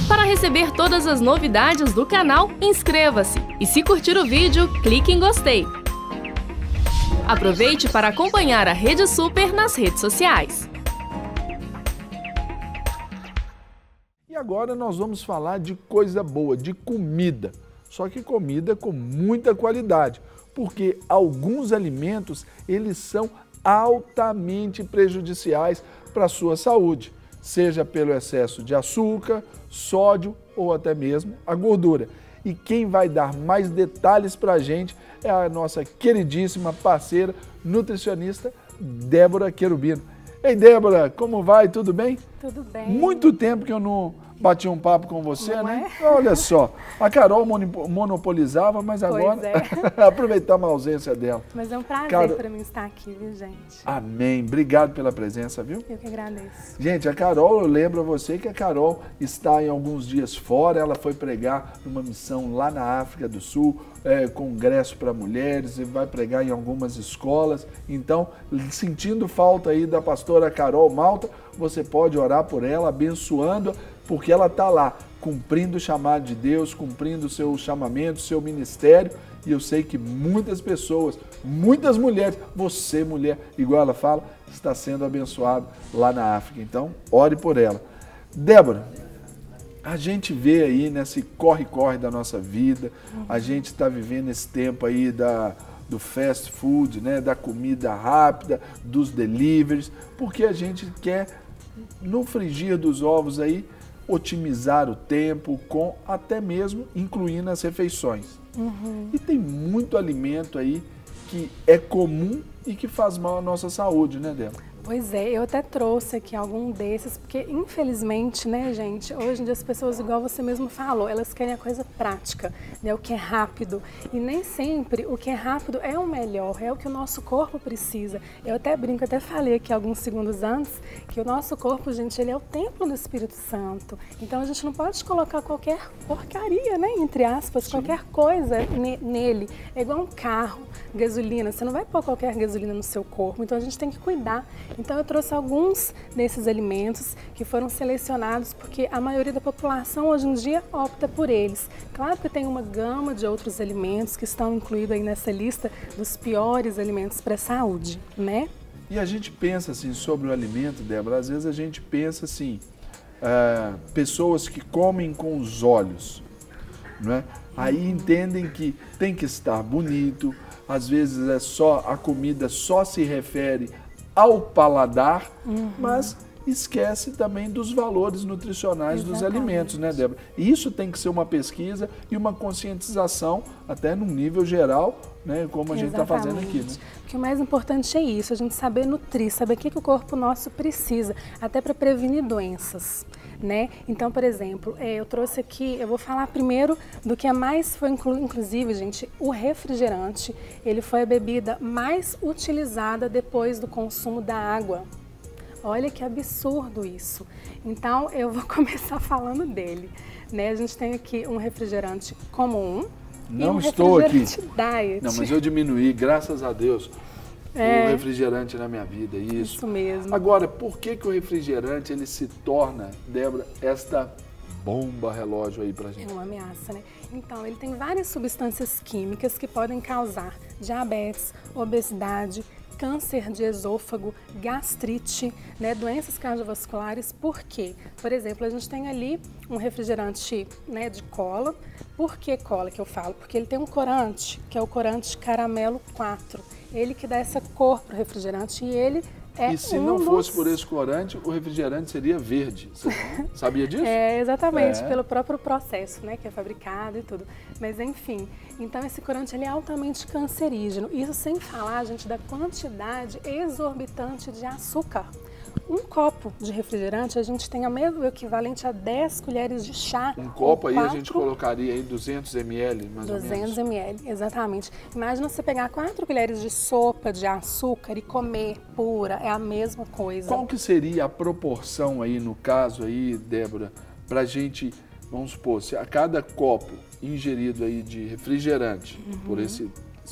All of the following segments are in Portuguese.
Para receber todas as novidades do canal, inscreva-se e se curtir o vídeo, clique em gostei. Aproveite para acompanhar a Rede Super nas redes sociais. E agora nós vamos falar de coisa boa, de comida. Só que comida com muita qualidade, porque alguns alimentos eles são altamente prejudiciais para a sua saúde, seja pelo excesso de açúcar, sódio ou até mesmo a gordura. E quem vai dar mais detalhes para a gente é a nossa queridíssima parceira nutricionista Débora Querubino. Ei, Débora, como vai? Tudo bem? Tudo bem. Muito tempo que eu não bati um papo com você, não né? É? Olha só, a Carol monopolizava, mas agora aproveitamos a ausência dela. Mas é um prazer para mim estar aqui, viu, gente? Amém. Obrigado pela presença, viu? Eu que agradeço. Gente, a Carol, eu lembro a você que a Carol está em alguns dias fora, ela foi pregar numa missão lá na África do Sul, congresso para mulheres, e vai pregar em algumas escolas. Então, sentindo falta aí da pastora Carol Malta, você pode orar por ela, abençoando-a, porque ela está lá, cumprindo o chamado de Deus, cumprindo o seu chamamento, o seu ministério, e eu sei que muitas pessoas, muitas mulheres, você mulher, igual ela fala, está sendo abençoado lá na África. Então, ore por ela. Débora, a gente vê aí nesse corre-corre da nossa vida, a gente está vivendo esse tempo aí do fast food, né, da comida rápida, dos deliveries, porque a gente quer, no frigir dos ovos aí, otimizar o tempo, com até mesmo incluindo as refeições. E tem muito alimento aí que é comum e que faz mal à nossa saúde, né, Débora? Pois é, eu até trouxe aqui algum desses, porque infelizmente, né, gente, hoje em dia as pessoas, igual você mesmo falou, elas querem a coisa prática, né, o que é rápido. E nem sempre o que é rápido é o melhor, é o que o nosso corpo precisa. Eu até brinco, até falei aqui alguns segundos antes, que o nosso corpo, gente, ele é o templo do Espírito Santo. Então a gente não pode colocar qualquer porcaria, né, entre aspas, Sim. qualquer coisa nele. É igual um carro, gasolina, você não vai pôr qualquer gasolina no seu corpo, então a gente tem que cuidar. Então eu trouxe alguns desses alimentos que foram selecionados porque a maioria da população hoje em dia opta por eles. Claro que tem uma gama de outros alimentos que estão incluídos aí nessa lista dos piores alimentos para a saúde, né? E a gente pensa assim sobre o alimento, Débora, às vezes a gente pensa assim, pessoas que comem com os olhos, não é? Aí entendem que tem que estar bonito, às vezes a comida só se refere ao paladar, mas esquece também dos valores nutricionais dos alimentos, né, Débora? E isso tem que ser uma pesquisa e uma conscientização, até num nível geral, né, como a gente está fazendo aqui, né? Porque o mais importante é isso, a gente saber nutrir, saber o que o corpo nosso precisa, até para prevenir doenças, né? Então, por exemplo, eu trouxe aqui, eu vou falar primeiro do que mais foi, inclusive, gente, o refrigerante, ele foi a bebida mais utilizada depois do consumo da água. Olha que absurdo isso. Então, eu vou começar falando dele, né? A gente tem aqui um refrigerante comum. Não estou aqui. Diet. Não, mas eu diminuí, graças a Deus, o refrigerante na minha vida. Isso mesmo. Agora, por que o refrigerante ele se torna, Débora, esta bomba relógio aí pra gente? É uma ameaça, né? Então, ele tem várias substâncias químicas que podem causar diabetes, obesidade, câncer de esôfago, gastrite, né, doenças cardiovasculares. Por quê? Por exemplo, a gente tem ali um refrigerante, né, de cola. Por que cola que eu falo? Porque ele tem um corante, que é o corante caramelo 4. Ele que dá essa cor para o refrigerante e ele é E se não fosse por esse corante, o refrigerante seria verde. Você sabia disso? Exatamente, pelo próprio processo, né, que é fabricado e tudo. Mas enfim, então esse corante ele é altamente cancerígeno. Isso sem falar, gente, da quantidade exorbitante de açúcar. Um copo de refrigerante, a gente tem o equivalente a 10 colheres de chá. Um copo aí a gente colocaria aí 200 ml, mais ou menos. 200 ml, exatamente. Imagina você pegar 4 colheres de sopa de açúcar e comer pura, é a mesma coisa. Qual que seria a proporção aí, no caso aí, Débora, pra gente, vamos supor, se a cada copo ingerido aí de refrigerante,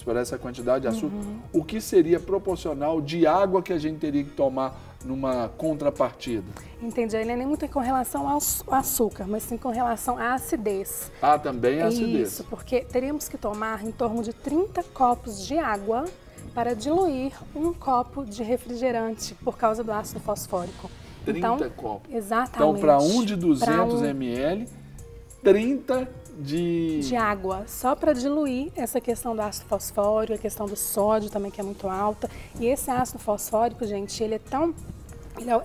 por essa quantidade de açúcar, o que seria proporcional de água que a gente teria que tomar numa contrapartida? Entendi. Ele não é nem muito com relação ao açúcar, mas sim com relação à acidez. Ah, também a acidez. Isso, porque teríamos que tomar em torno de 30 copos de água para diluir um copo de refrigerante por causa do ácido fosfórico. 30 copos. Exatamente. Então, para um de 200 ml, 30 de água, só para diluir essa questão do ácido fosfórico, a questão do sódio também, que é muito alta. E esse ácido fosfórico, gente, ele é tão...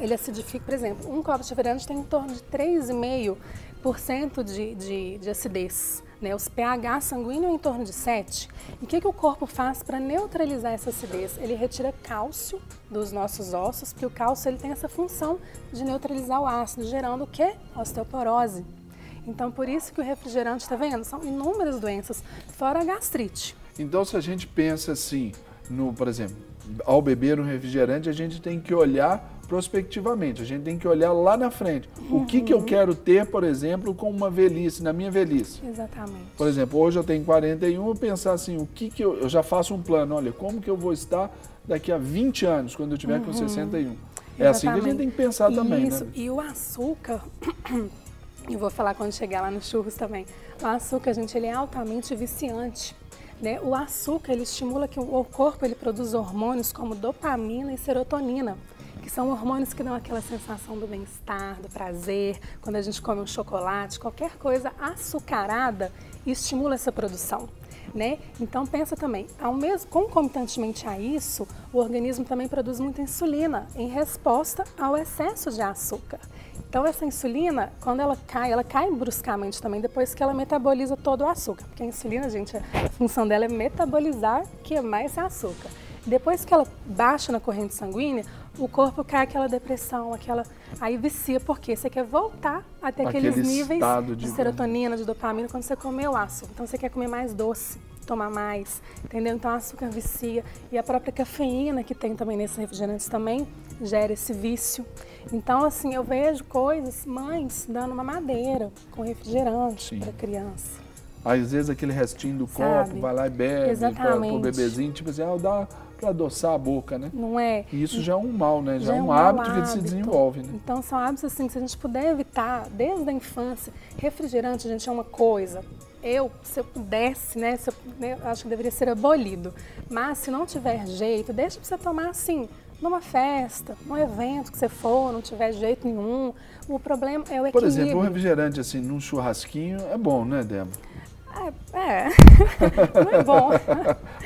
Ele acidifica, por exemplo, um copo de refrigerante tem em torno de 3,5% de acidez. Né? Os pH sanguíneo é em torno de 7. E o que o corpo faz para neutralizar essa acidez? Ele retira cálcio dos nossos ossos, porque o cálcio ele tem essa função de neutralizar o ácido, gerando o quê? Osteoporose. Então, por isso que o refrigerante, está vendo? São inúmeras doenças, fora a gastrite. Então, se a gente pensa assim, por exemplo, ao beber um refrigerante, a gente tem que olhar prospectivamente, a gente tem que olhar lá na frente. O que eu quero ter, por exemplo, com uma velhice, na minha velhice. Exatamente. Por exemplo, hoje eu tenho 41, eu pensar assim, o que eu já faço um plano, olha, como que eu vou estar daqui a 20 anos, quando eu tiver com 61. É assim que a gente tem que pensar também, isso, né? E o açúcar... Eu vou falar quando chegar lá no churros também. O açúcar, gente, ele é altamente viciante. Né? O açúcar, ele estimula que o corpo ele produz hormônios como dopamina e serotonina, que são hormônios que dão aquela sensação do bem-estar, do prazer. Quando a gente come um chocolate, qualquer coisa açucarada estimula essa produção. Né? Então pensa também, concomitantemente a isso, o organismo também produz muita insulina em resposta ao excesso de açúcar. Então essa insulina, quando ela cai bruscamente também depois que ela metaboliza todo o açúcar. Porque a insulina, gente, a função dela é metabolizar, queimar esse açúcar. Depois que ela baixa na corrente sanguínea, o corpo cai aquela depressão, aí vicia, porque você quer voltar até aqueles níveis de serotonina, de dopamina, quando você comeu açúcar. Então você quer comer mais doce, tomar mais, entendeu? Então o açúcar vicia e a própria cafeína que tem também nesses refrigerantes também gera esse vício. Então assim, eu vejo mães dando uma madeira com refrigerante para criança. Às vezes aquele restinho do copo, vai lá e bebe para o bebezinho, tipo assim, dá para adoçar a boca, né? Não é? E isso já é um mal, né? Já é um hábito que se desenvolve, né? Então são hábitos assim que se a gente puder evitar desde a infância. Refrigerante, gente, é uma coisa. Se eu pudesse, né? Eu acho que deveria ser abolido. Mas se não tiver jeito, deixa para você tomar assim, numa festa, num evento que você for, não tiver jeito nenhum. O problema é o equilíbrio. Por exemplo, um refrigerante assim, num churrasquinho é bom, né, Débora? Não é bom.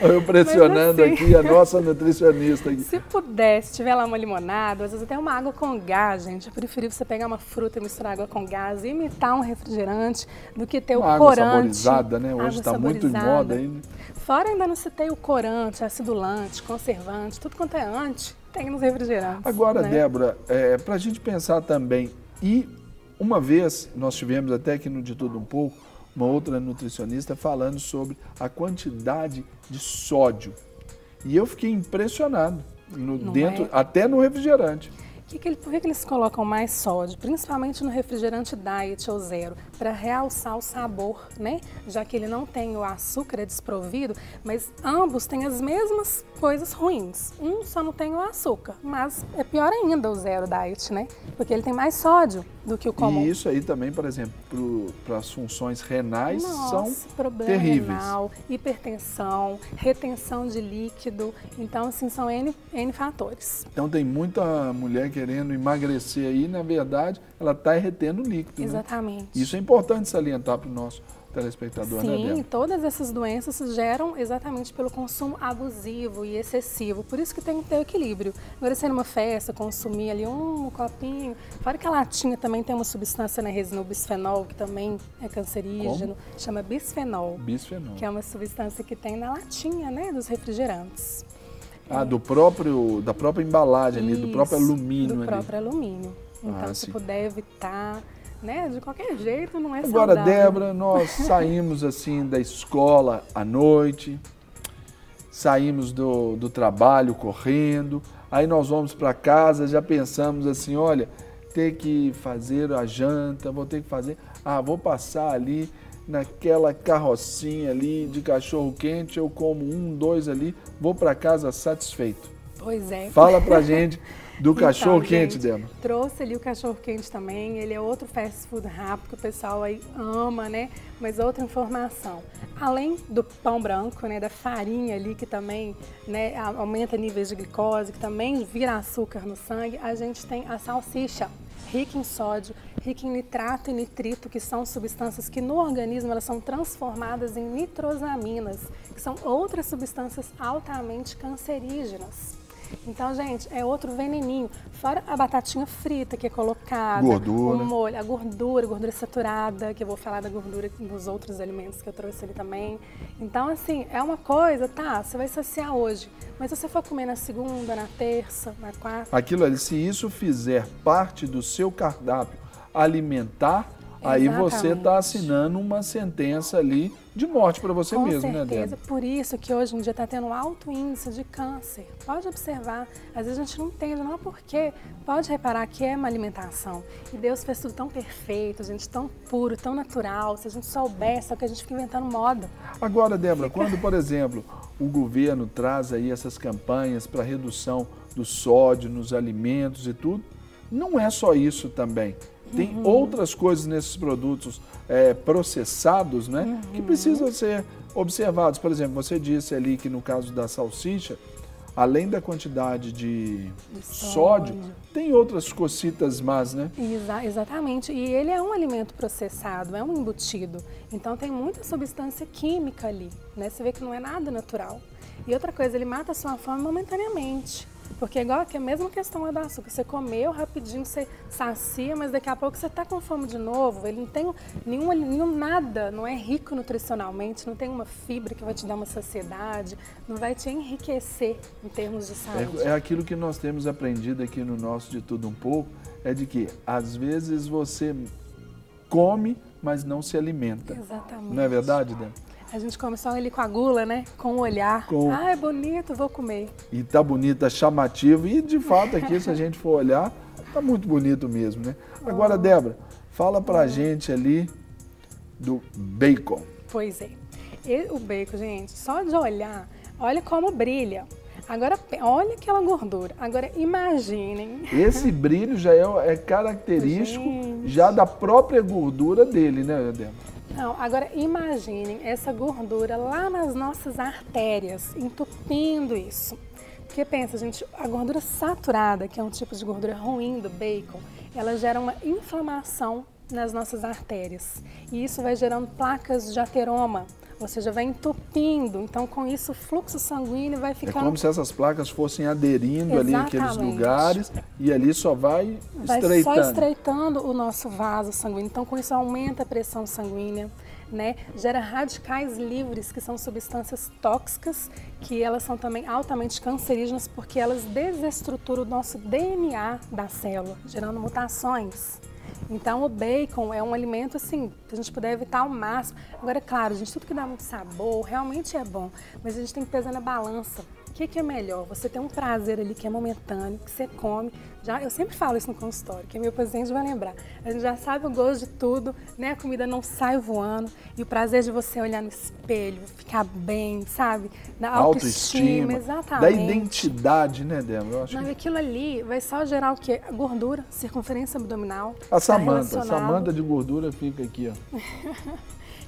Eu pressionando assim, aqui a nossa nutricionista. Aqui. Se pudesse, tiver lá uma limonada, às vezes até uma água com gás, gente. Eu preferi você pegar uma fruta e misturar água com gás e imitar um refrigerante do que ter uma o corante. Água saborizada, né? Hoje está muito em moda aí. Fora ainda não citei o corante, acidulante, conservante, tudo quanto é anti, tem nos refrigerantes. Agora, né? Débora, para a gente pensar também, e uma vez nós tivemos até aqui no De Tudo Um Pouco, uma outra nutricionista falando sobre a quantidade de sódio. E eu fiquei impressionado, até no refrigerante. Por que eles colocam mais sódio? Principalmente no refrigerante diet ou zero, para realçar o sabor, né? Já que ele não tem o açúcar, é desprovido, mas ambos têm as mesmas coisas ruins. Um só não tem o açúcar, mas é pior ainda o zero diet, né? Porque ele tem mais sódio do que o comum. E isso aí também, por exemplo, para as funções renais são problema terríveis. Renal, hipertensão, retenção de líquido, então assim são N fatores. Então tem muita mulher querendo emagrecer aí, na verdade, ela está retendo líquido. Exatamente. Né? Isso é importante salientar para o nosso telespectador, né, Débora? Sim, todas essas doenças se geram exatamente pelo consumo abusivo e excessivo, por isso que tem que ter o equilíbrio. Agora, se numa festa, consumir ali um copinho, fora que a latinha também tem uma substância na resina, o bisfenol, que também é cancerígeno, chama bisfenol. Bisfenol. Que é uma substância que tem na latinha, né, dos refrigerantes. Da própria embalagem ali, do próprio alumínio. Do próprio alumínio. Então, se puder evitar, né, de qualquer jeito, não é Agora, saudável. Débora, nós saímos assim da escola à noite, saímos do trabalho correndo, aí nós vamos para casa, já pensamos assim, olha, ter que fazer a janta, vou ter que fazer, vou passar ali naquela carrocinha ali de cachorro quente, eu como 1, 2 ali, vou para casa satisfeito. Pois é. Fala pra gente Do cachorro quente, gente, Débora? Trouxe ali o cachorro quente também, ele é outro fast food rápido que o pessoal aí ama, né? Mas outra informação, além do pão branco, né, da farinha ali que também, né, aumenta níveis de glicose, que também vira açúcar no sangue, a gente tem a salsicha, rica em sódio, rica em nitrato e nitrito, que são substâncias que no organismo elas são transformadas em nitrosaminas, que são outras substâncias altamente cancerígenas. Então, gente, é outro veneninho. Fora a batatinha frita que é colocada, gordura, o molho, a gordura saturada, que eu vou falar da gordura dos outros alimentos que eu trouxe ali também. Então, assim, é uma coisa, tá, você vai saciar hoje, mas se você for comer na segunda, na terça, na quarta... Aquilo ali, se isso fizer parte do seu cardápio alimentar, aí você está assinando uma sentença ali de morte para você mesmo, né, Débora? Com certeza, por isso que hoje em dia está tendo um alto índice de câncer. Pode observar, às vezes a gente não entende, não é porque, pode reparar que é uma alimentação. E Deus fez tudo tão perfeito, gente, tão puro, tão natural, se a gente soubesse, só que a gente fica inventando moda. Agora, Débora, quando, por exemplo, o governo traz aí essas campanhas para redução do sódio nos alimentos e tudo, não é só isso também. Tem outras coisas nesses produtos processados, né, que precisam ser observados. Por exemplo, você disse ali que no caso da salsicha, além da quantidade de sódio, tem outras cocitas más, né? Exatamente. E ele é um alimento processado, é um embutido. Então tem muita substância química ali, né? Você vê que não é nada natural. E outra coisa, ele mata a sua fome momentaneamente. Porque igual que a mesma questão é do açúcar, você comeu rapidinho, você sacia, mas daqui a pouco você está com fome de novo, ele não tem nada, não é rico nutricionalmente, não tem uma fibra que vai te dar uma saciedade, não vai te enriquecer em termos de saúde. É aquilo que nós temos aprendido aqui no nosso De Tudo Um Pouco, é de que às vezes você come, mas não se alimenta. Exatamente. Não é verdade, Débora? A gente come só ele com a gula, né? Com o olhar. Ah, é bonito, vou comer. E tá bonito, tá chamativo. E de fato aqui, se a gente for olhar, tá muito bonito mesmo, né? Agora, Débora, fala pra gente ali do bacon. Pois é. E o bacon, gente, só de olhar, olha como brilha. Agora, olha aquela gordura. Agora, imaginem. Esse brilho já é característico já da própria gordura dele, né, Débora? Não, agora imaginem essa gordura lá nas nossas artérias, entupindo isso. Porque pensa, gente, a gordura saturada, que é um tipo de gordura ruim do bacon, ela gera uma inflamação nas nossas artérias. E isso vai gerando placas de ateroma, ou seja, vai entupindo. Então, com isso, o fluxo sanguíneo vai ficando... É como se essas placas fossem aderindo ali àqueles lugares e ali só vai estreitando. Só estreitando o nosso vaso sanguíneo. Então, com isso, aumenta a pressão sanguínea, né? Gera radicais livres, que são substâncias tóxicas, que elas são também altamente cancerígenas, porque elas desestruturam o nosso DNA da célula, gerando mutações. Então, o bacon é um alimento, assim, que a gente puder evitar ao máximo. Agora, claro, gente, tudo que dá muito sabor realmente é bom, mas a gente tem que pesar na balança. O que é melhor? Você tem um prazer ali que é momentâneo, que você come. Eu sempre falo isso no consultório, que meu paciente vai lembrar. A gente já sabe o gosto de tudo, né? A comida não sai voando. E o prazer de você olhar no espelho, ficar bem, sabe? Da autoestima, exatamente. Da identidade, né, Débora? Eu acho que aquilo ali vai só gerar o quê? A gordura, circunferência abdominal. A Samanta de gordura fica aqui, ó.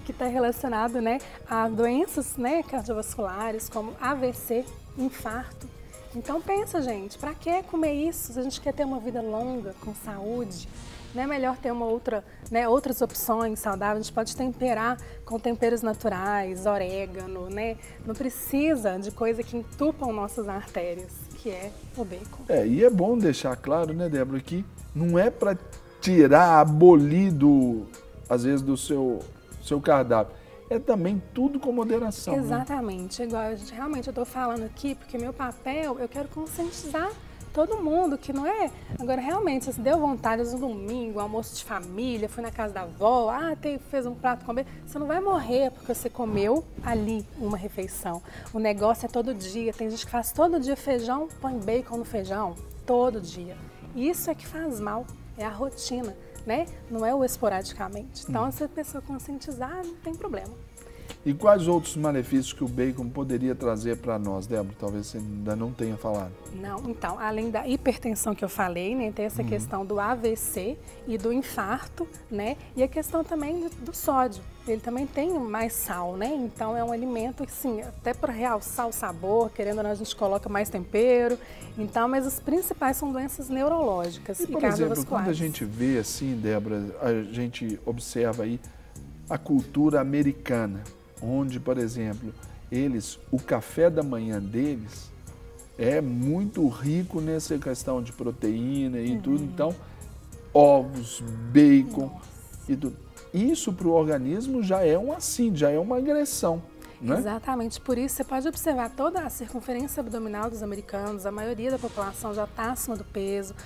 Que está relacionado, né, a doenças, né, cardiovasculares, como AVC, infarto. Então pensa, gente, para que comer isso se a gente quer ter uma vida longa, com saúde? Não é melhor ter outras opções saudáveis? A gente pode temperar com temperos naturais, orégano, né? Não precisa de coisa que entupam nossas artérias, que é o bacon. E é bom deixar claro, né, Débora, que não é para tirar, abolir às vezes do seu cardápio. É também tudo com moderação. Exatamente. Né? Igual realmente eu estou falando aqui, porque meu papel, eu quero conscientizar todo mundo, que não é... Agora, realmente, se deu vontade, no domingo, almoço de família, fui na casa da avó, fez um prato com bacon, você não vai morrer porque você comeu ali uma refeição. O negócio é todo dia. Tem gente que faz todo dia feijão, põe bacon no feijão, todo dia. Isso é que faz mal, é a rotina. Né? Não é o esporadicamente. Então, se a pessoa conscientizar, não tem problema. E quais outros malefícios que o bacon poderia trazer para nós, Débora? Talvez você ainda não tenha falado. Não, então, além da hipertensão que eu falei, né, tem essa questão do AVC e do infarto, né, e a questão também do sódio. Ele também tem mais sal, né, então é um alimento que, sim, até para realçar o sabor, querendo ou não, a gente coloca mais tempero, então, mas os principais são doenças neurológicas e por cardiovasculares. exemplo, quando a gente vê assim, Débora, a gente observa aí a cultura americana, onde, por exemplo, o café da manhã deles é muito rico nessa questão de proteína e tudo, então, ovos, bacon e tudo. Isso para o organismo já é já é uma agressão. Né? Exatamente, por isso você pode observar toda a circunferência abdominal dos americanos, a maioria da população já está acima do peso,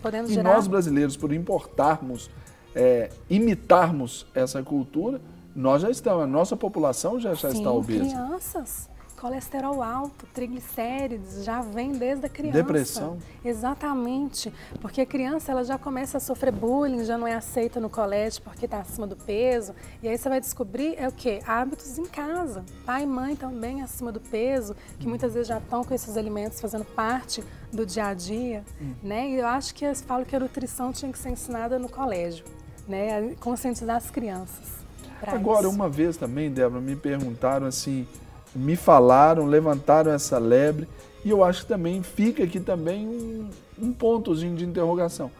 podendo e gerar... nós brasileiros, por imitarmos essa cultura, nós já estamos, a nossa população já está obesa. Crianças, colesterol alto, triglicérides, já vem desde a criança. Depressão. Exatamente, porque a criança ela já começa a sofrer bullying, já não é aceita no colégio porque está acima do peso, e aí você vai descobrir o quê? Hábitos em casa, pai e mãe também acima do peso, que muitas vezes já estão com esses alimentos fazendo parte do dia a dia, né? E eu acho que eu falo que a nutrição tinha que ser ensinada no colégio, né? Conscientizar as crianças. Agora, uma vez também, Débora, me perguntaram assim, me falaram, levantaram essa lebre, e eu acho que também fica aqui também um pontozinho de interrogação.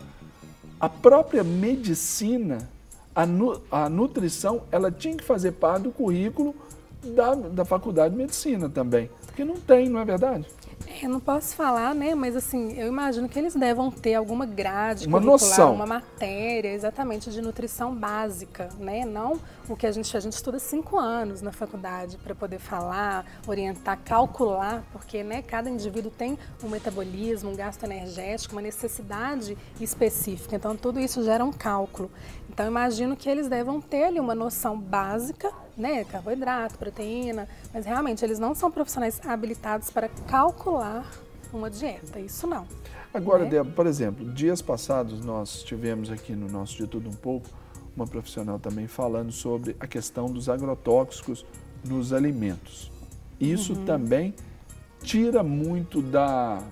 A própria medicina, a nutrição, ela tinha que fazer parte do currículo da faculdade de medicina também, porque não tem, não é verdade? Eu não posso falar, né? Mas assim, eu imagino que eles devam ter alguma grade uma curricular, noção, uma matéria, exatamente, de nutrição básica, né? Não o que a gente estuda 5 anos na faculdade para poder falar, orientar, calcular, porque, né, cada indivíduo tem um metabolismo, um gasto energético, uma necessidade específica. Então, tudo isso gera um cálculo. Então, eu imagino que eles devam ter ali uma noção básica, né, carboidrato, proteína, mas realmente eles não são profissionais habilitados para calcular uma dieta, isso não. Agora, né? Débora, por exemplo, dias passados nós tivemos aqui no nosso De Tudo Um Pouco uma profissional também falando sobre a questão dos agrotóxicos nos alimentos. Isso também tira muito da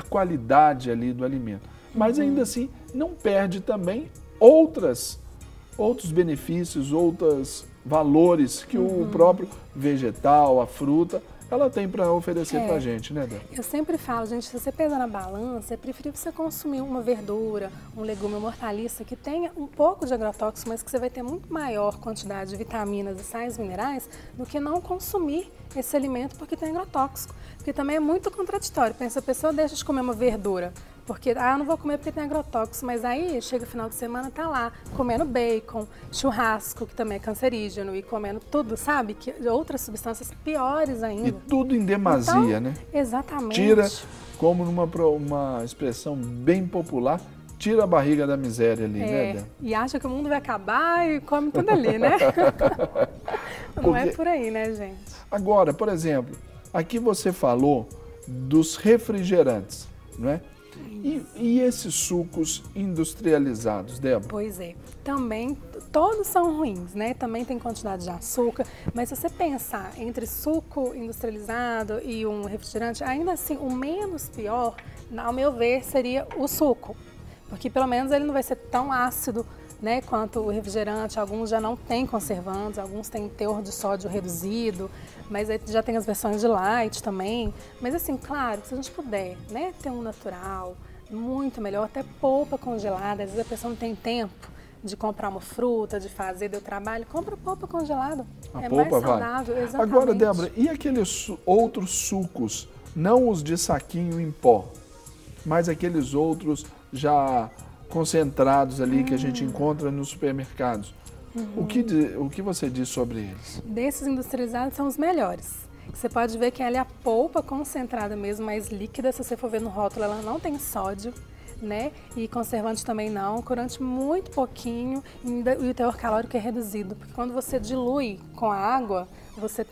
qualidade ali do alimento, mas ainda assim não perde também outros benefícios, outros valores que o próprio vegetal, a fruta, ela tem para oferecer para a gente, né, Débora? Eu sempre falo, gente, se você pesar na balança, é preferível você consumir uma verdura, um legume, uma hortaliça que tenha um pouco de agrotóxico, mas que você vai ter muito maior quantidade de vitaminas e sais minerais do que não consumir esse alimento porque tem agrotóxico. Porque também é muito contraditório. Pensa, a pessoa deixa de comer uma verdura porque, eu não vou comer porque tem agrotóxico, mas aí chega o final de semana, tá lá comendo bacon, churrasco, que também é cancerígeno, e comendo tudo, sabe? Que outras substâncias piores ainda. E tudo em demasia, então, né? Exatamente. Tira, como uma expressão bem popular, tira a barriga da miséria ali, né, Débora? E acha que o mundo vai acabar e come tudo ali, né? Não é por aí, né, gente? Agora, por exemplo, aqui você falou dos refrigerantes, não é? E esses sucos industrializados, Débora? Pois é, também todos são ruins, né? Também tem quantidade de açúcar, mas se você pensar entre suco industrializado e um refrigerante, ainda assim o menos pior, ao meu ver, seria o suco, porque pelo menos ele não vai ser tão ácido, né, quanto o refrigerante. Alguns já não têm conservantes, alguns têm teor de sódio reduzido, mas aí já tem as versões de light também. Mas assim, claro, se a gente puder, né, ter um natural, muito melhor, até polpa congelada. Às vezes a pessoa não tem tempo de comprar uma fruta, de fazer, deu trabalho, compra polpa congelada. A é polpa mais saudável, vai. exatamente. Agora, Débora, e aqueles outros sucos, não os de saquinho em pó, mas aqueles outros já concentrados ali que a gente encontra nos supermercados? O que você diz sobre eles? Desses industrializados são os melhores. Você pode ver que ela é a polpa concentrada mesmo, mais líquida. Se você for ver no rótulo, ela não tem sódio, né? E conservante também não, corante muito pouquinho e o teor calórico é reduzido. Porque quando você dilui com a água, você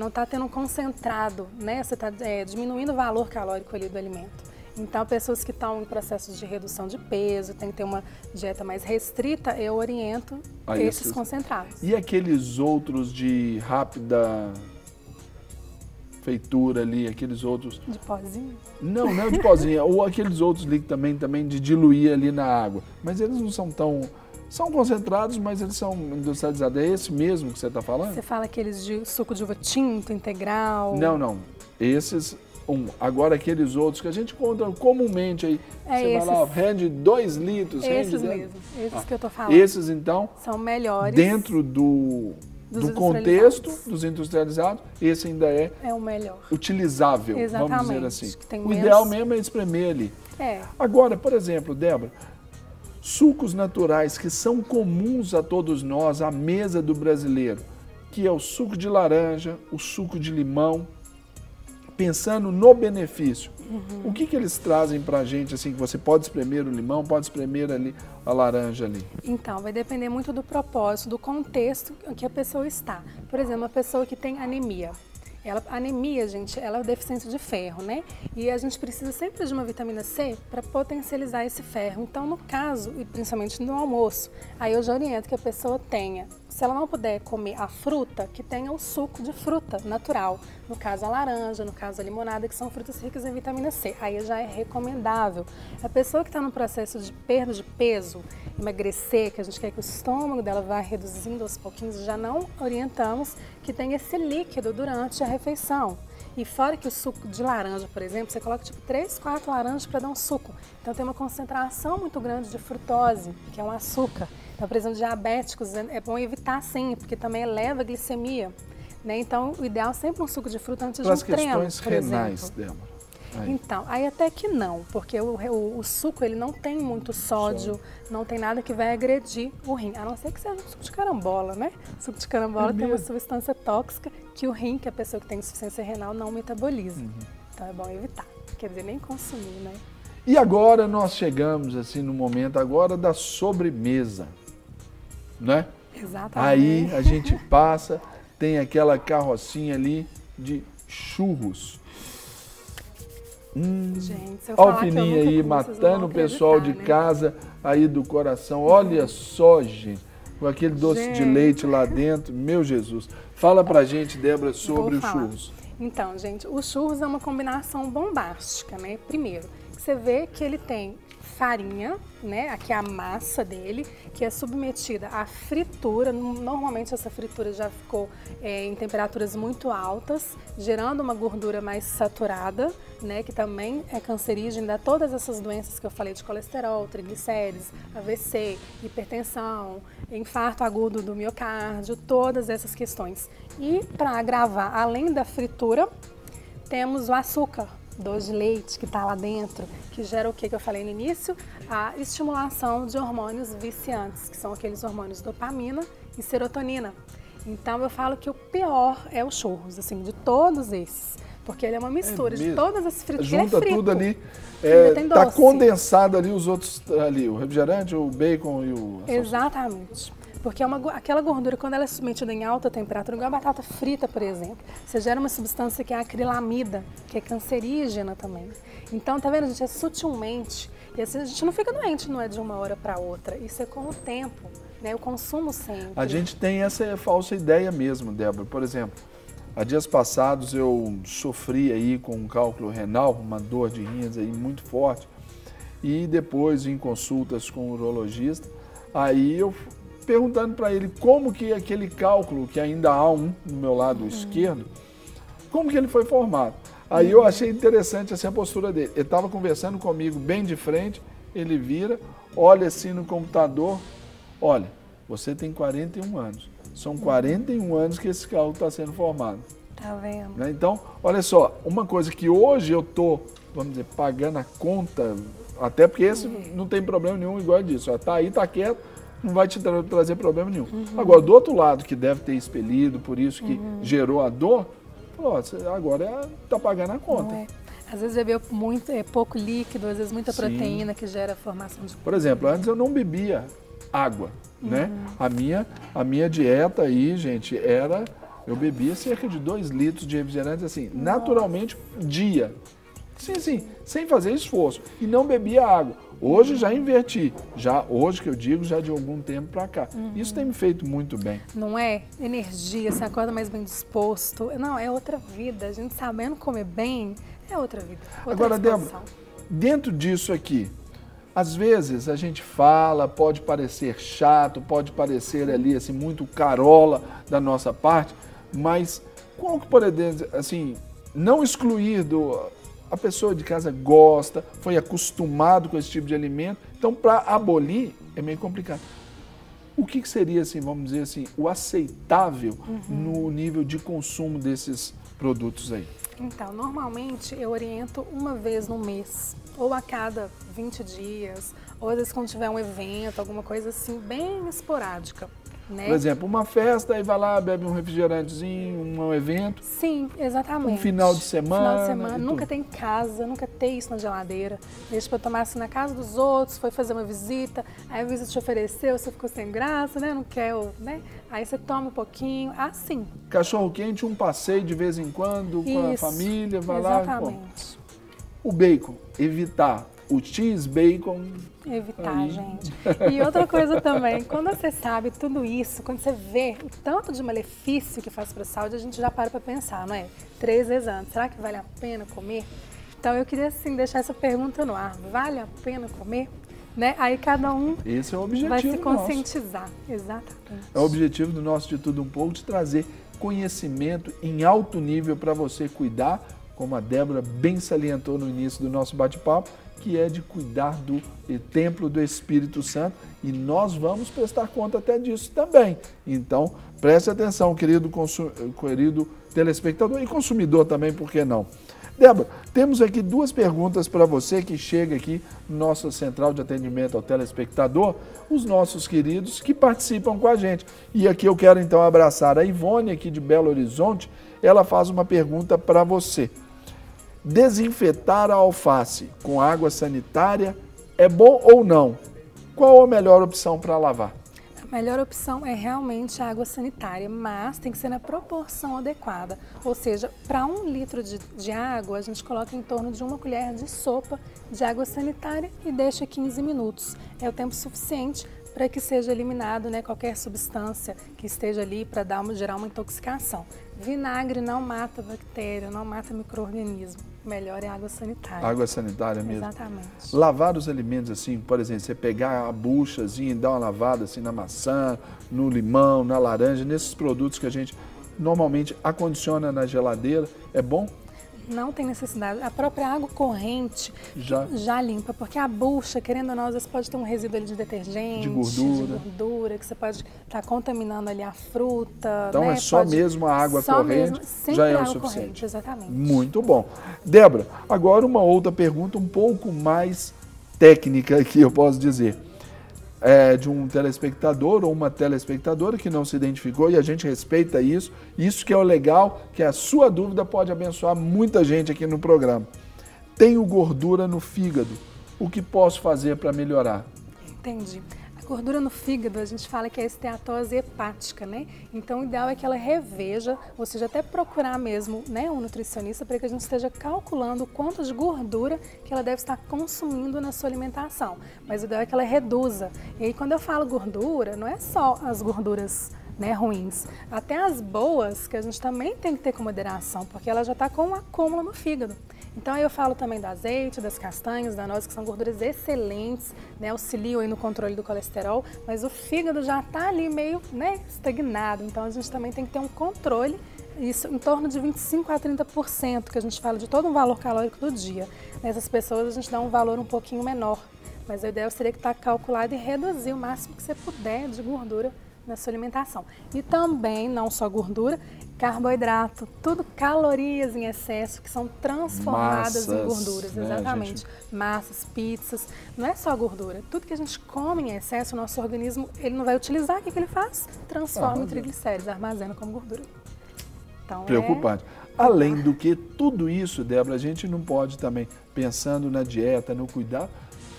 não está tendo um concentrado, né? Você está diminuindo o valor calórico ali do alimento. Então, pessoas que estão em processos de redução de peso, tem que ter uma dieta mais restrita, eu oriento esses concentrados. E aqueles outros de rápida feitura ali, aqueles outros... De pozinho? Não, não é de pozinho, ou aqueles outros ali também de diluir ali na água. Mas eles não são tão... São concentrados, mas eles são industrializados. É esse mesmo que você está falando? Você fala aqueles de suco de uva tinto, integral? Não, não. Esses... Agora aqueles outros que a gente encontra comumente aí, você vai lá, rende 2 litros. Esses mesmo, esses que eu tô falando. Esses então, são melhores. Dentro do contexto dos industrializados, esse ainda é o melhor. Utilizável, exatamente, vamos dizer assim. O menos... ideal mesmo é espremer ali. Agora, por exemplo, Débora, sucos naturais que são comuns a todos nós, à mesa do brasileiro, que é o suco de laranja, o suco de limão, pensando no benefício, o que eles trazem pra gente, assim, que você pode espremer o limão, pode espremer ali a laranja ali? Então, vai depender muito do propósito, do contexto em que a pessoa está. Por exemplo, uma pessoa que tem anemia. Anemia, gente, ela é deficiência de ferro, né? E a gente precisa sempre de uma vitamina C para potencializar esse ferro. Então, no caso, e principalmente no almoço, aí eu já oriento que a pessoa tenha, se ela não puder comer a fruta, que tenha o suco de fruta natural. No caso, a laranja, no caso, a limonada, que são frutas ricas em vitamina C. Aí já é recomendável. A pessoa que está no processo de perda de peso, emagrecer, que a gente quer que o estômago dela vá reduzindo aos pouquinhos, já não orientamos que tenha esse líquido durante a refeição. E fora que o suco de laranja, por exemplo, você coloca tipo 3, 4 laranjas para dar um suco. Então tem uma concentração muito grande de frutose, que é um açúcar. Então, por exemplo, diabéticos é bom evitar sim, porque também eleva a glicemia. Né? Então, o ideal é sempre um suco de fruta antes de um treino, por questões renais, Débora. Então, aí até que não, porque o suco ele não tem muito sódio, não tem nada que vai agredir o rim, a não ser que seja um suco de carambola, né? O suco de carambola tem uma substância tóxica que o rim, que a pessoa que tem insuficiência renal, não metaboliza. Então é bom evitar, quer dizer, nem consumir, né? E agora nós chegamos assim no momento agora da sobremesa, né? Exatamente. Aí a gente passa, tem aquela carrocinha ali de churros. Gente, se eu olha o falar Fininho que eu aí, nunca comi, matando o pessoal de casa aí do coração. Olha só, gente, com aquele doce de leite lá dentro, meu Jesus. Fala pra gente, Débora, sobre os churros. Então, gente, o churros é uma combinação bombástica, né? Primeiro, você vê que ele tem farinha, né? Aqui é a massa dele, que é submetida à fritura. Normalmente essa fritura já ficou em temperaturas muito altas, gerando uma gordura mais saturada, né? Que também é cancerígena, dá todas essas doenças que eu falei de colesterol, triglicérides, AVC, hipertensão, infarto agudo do miocárdio, todas essas questões. E para agravar, além da fritura, temos o açúcar, doce de leite que está lá dentro, que gera o que eu falei no início? A estimulação de hormônios viciantes, que são aqueles hormônios dopamina e serotonina. Então eu falo que o pior é o churros, assim, de todos esses, porque ele é uma mistura de todas as frituras. Junta tudo ali, tá condensado ali os outros ali, o refrigerante, o bacon e o... Exatamente. Porque aquela gordura, quando ela é submetida em alta temperatura, igual a batata frita, por exemplo, você gera uma substância que é a acrilamida, que é cancerígena também. Então, tá vendo, gente? É sutilmente. E assim, a gente não fica doente, não é de uma hora para outra. Isso é com o tempo, né? O consumo sempre. A gente tem essa falsa ideia mesmo, Débora. Por exemplo, há dias passados eu sofri aí com um cálculo renal, uma dor de rins aí muito forte. E depois, em consultas com o urologista, aí eu... perguntando para ele como que aquele cálculo, que ainda há um no meu lado esquerdo, como que ele foi formado. Aí eu achei interessante assim, a postura dele. Ele estava conversando comigo bem de frente, ele vira, olha assim no computador, olha, você tem 41 anos. São 41 anos que esse cálculo está sendo formado. Tá vendo? Né? Então, olha só, uma coisa que hoje eu estou, vamos dizer, pagando a conta, até porque esse não tem problema nenhum igual disso. Está aí, está quieto, não vai te trazer problema nenhum. Agora, do outro lado, que deve ter expelido, por isso que gerou a dor, falou, agora está pagando a conta. Às vezes bebeu pouco líquido, às vezes muita proteína que gera a formação de... Por exemplo, antes eu não bebia água, né? A minha dieta aí, gente, eu bebia cerca de 2 litros de refrigerante, assim, naturalmente, dia. Sim, sem fazer esforço. E não bebia água. Hoje já inverti. Hoje que eu digo, já de algum tempo para cá. Isso tem me feito muito bem. Não é? Energia, você acorda mais bem disposto. Não, é outra vida. A gente sabendo comer bem, é outra vida. Agora, Débora, dentro disso aqui, às vezes a gente fala, pode parecer chato, pode parecer ali assim, muito carola da nossa parte, mas qual que pode, assim, não excluir a pessoa de casa gosta, foi acostumado com esse tipo de alimento, então para abolir é meio complicado. O que seria, assim, vamos dizer assim, o aceitável no nível de consumo desses produtos aí? Então, normalmente eu oriento uma vez no mês, ou a cada 20 dias, ou às vezes quando tiver um evento, alguma coisa assim, bem esporádica. Né? Por exemplo, uma festa, aí vai lá, bebe um refrigerantezinho, um evento. Sim, exatamente. Um final de semana. Final de semana, nunca tem em casa, nunca tem isso na geladeira. Deixa pra tomar assim na casa dos outros, foi fazer uma visita, aí a visita te ofereceu, você ficou sem graça, né? Não quer, né? Aí você toma um pouquinho, assim. Cachorro quente, um passeio de vez em quando com a família, vai lá. Exatamente. O bacon, evitar. O cheese bacon. Evitar, aí. gente. E outra coisa também, quando você sabe tudo isso, quando você vê o tanto de malefício que faz para a saúde, a gente já para pensar, não é? 3 vezes antes, será que vale a pena comer? Então eu queria assim deixar essa pergunta no ar, vale a pena comer? Né? Aí cada um Esse é o objetivo vai se nosso. conscientizar. Exatamente. É o objetivo do nosso De Tudo Um Pouco, de trazer conhecimento em alto nível para você cuidar, como a Débora bem salientou no início do nosso bate-papo, que é de cuidar do templo do Espírito Santo, e nós vamos prestar conta até disso também. Então, preste atenção, querido telespectador e consumidor também, por que não? Débora, temos aqui 2 perguntas para você que chega aqui no nosso central de atendimento ao telespectador, os nossos queridos que participam com a gente. E aqui eu quero então abraçar a Ivone, aqui de Belo Horizonte. Ela faz uma pergunta para você. Desinfetar a alface com água sanitária é bom ou não? Qual a melhor opção para lavar? A melhor opção é realmente a água sanitária, mas tem que ser na proporção adequada. Ou seja, para 1 litro de água, a gente coloca em torno de 1 colher de sopa de água sanitária e deixa 15 minutos. É o tempo suficiente para que seja eliminado, né, qualquer substância que esteja ali para gerar uma intoxicação. Vinagre não mata bactéria, não mata micro-organismo. O melhor é água sanitária. Água sanitária mesmo? Exatamente. Lavar os alimentos assim, por exemplo, você pegar a buchazinha e dar uma lavada assim na maçã, no limão, na laranja, nesses produtos que a gente normalmente acondiciona na geladeira, é bom? Não tem necessidade. A própria água corrente já limpa, porque a bucha, querendo ou não, às vezes pode ter um resíduo ali de detergente, de gordura, que você pode estar contaminando ali a fruta. Então, né? É só mesmo a água corrente, já é o suficiente. Corrente, exatamente. Muito bom. Débora, agora uma outra pergunta um pouco mais técnica aqui, eu posso dizer. De um telespectador ou uma telespectadora que não se identificou, e a gente respeita isso. Isso que é o legal, que a sua dúvida pode abençoar muita gente aqui no programa. Tenho gordura no fígado. O que posso fazer para melhorar? Entendi. A gordura no fígado, a gente fala que é esteatose hepática, né? Então, o ideal é que ela reveja, ou seja, até procurar mesmo, né, um nutricionista para que a gente esteja calculando o quanto de gordura que ela deve estar consumindo na sua alimentação. Mas o ideal é que ela reduza. E aí, quando eu falo gordura, não é só as gorduras, né, ruins, até as boas, que a gente também tem que ter com moderação, porque ela já está com um acúmulo no fígado. Então, aí eu falo também do azeite, das castanhas, da noz, que são gorduras excelentes, né, auxiliam aí no controle do colesterol, mas o fígado já está ali meio, né, estagnado. Então, a gente também tem que ter um controle, isso em torno de 25% a 30%, que a gente fala de todo um valor calórico do dia. Nessas pessoas, a gente dá um valor um pouquinho menor, mas a ideia seria que está calculado e reduzir o máximo que você puder de gordura na sua alimentação. E também, não só gordura, carboidrato, tudo calorias em excesso que são transformadas em gorduras, exatamente. Massas, pizzas, não é só gordura. Tudo que a gente come em excesso, o nosso organismo ele não vai utilizar, o que ele faz? Transforma em triglicéridos, armazena como gordura. Então, preocupante. Além do que tudo isso, Débora, a gente não pode também, pensando na dieta, no cuidado,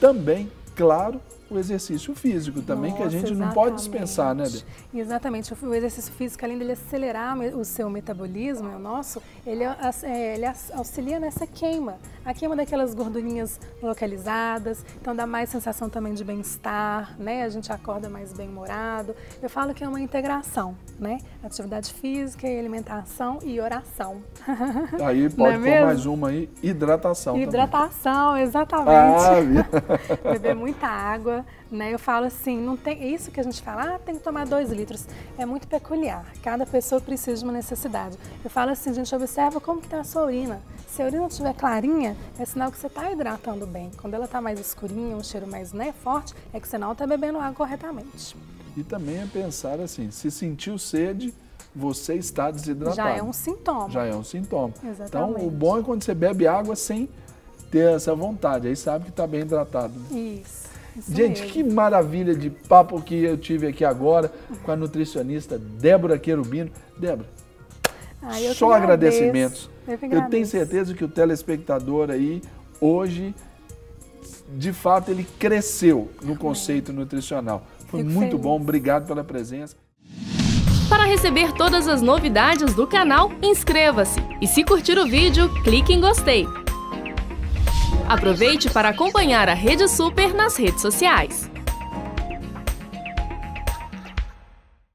também, claro, o exercício físico também, que a Nossa, gente não pode dispensar, né, Débora? Exatamente. O exercício físico, além dele acelerar o seu metabolismo, o nosso, ele auxilia nessa queima. A queima daquelas gordurinhas localizadas, então dá mais sensação também de bem-estar, né? A gente acorda mais bem-humorado. Eu falo que é uma integração, né? Atividade física e alimentação e oração. Aí pode pôr mais uma aí, hidratação. Hidratação, também. Exatamente. Beber muita água, né? Eu falo assim, não tem isso que a gente fala, tem que tomar 2 litros. É muito peculiar. Cada pessoa precisa de uma necessidade. Eu falo assim, gente, observa como que está a sua urina. Se a urina estiver clarinha, é sinal que você está hidratando bem. Quando ela está mais escurinha, um cheiro mais forte, é que você não está bebendo água corretamente. E também é pensar assim, se sentiu sede, você está desidratado. Já é um sintoma. Já é um sintoma. Exatamente. Então, o bom é quando você bebe água sem ter essa vontade. Aí sabe que está bem hidratado. Isso Gente, mesmo. que maravilha de papo que eu tive aqui agora com a nutricionista Débora Querubino. Débora, só agradecimentos. Eu tenho certeza que o telespectador aí, hoje, de fato, ele cresceu no conceito nutricional. Foi muito bom, obrigado pela presença. Para receber todas as novidades do canal, inscreva-se. E se curtir o vídeo, clique em gostei. Aproveite para acompanhar a Rede Super nas redes sociais.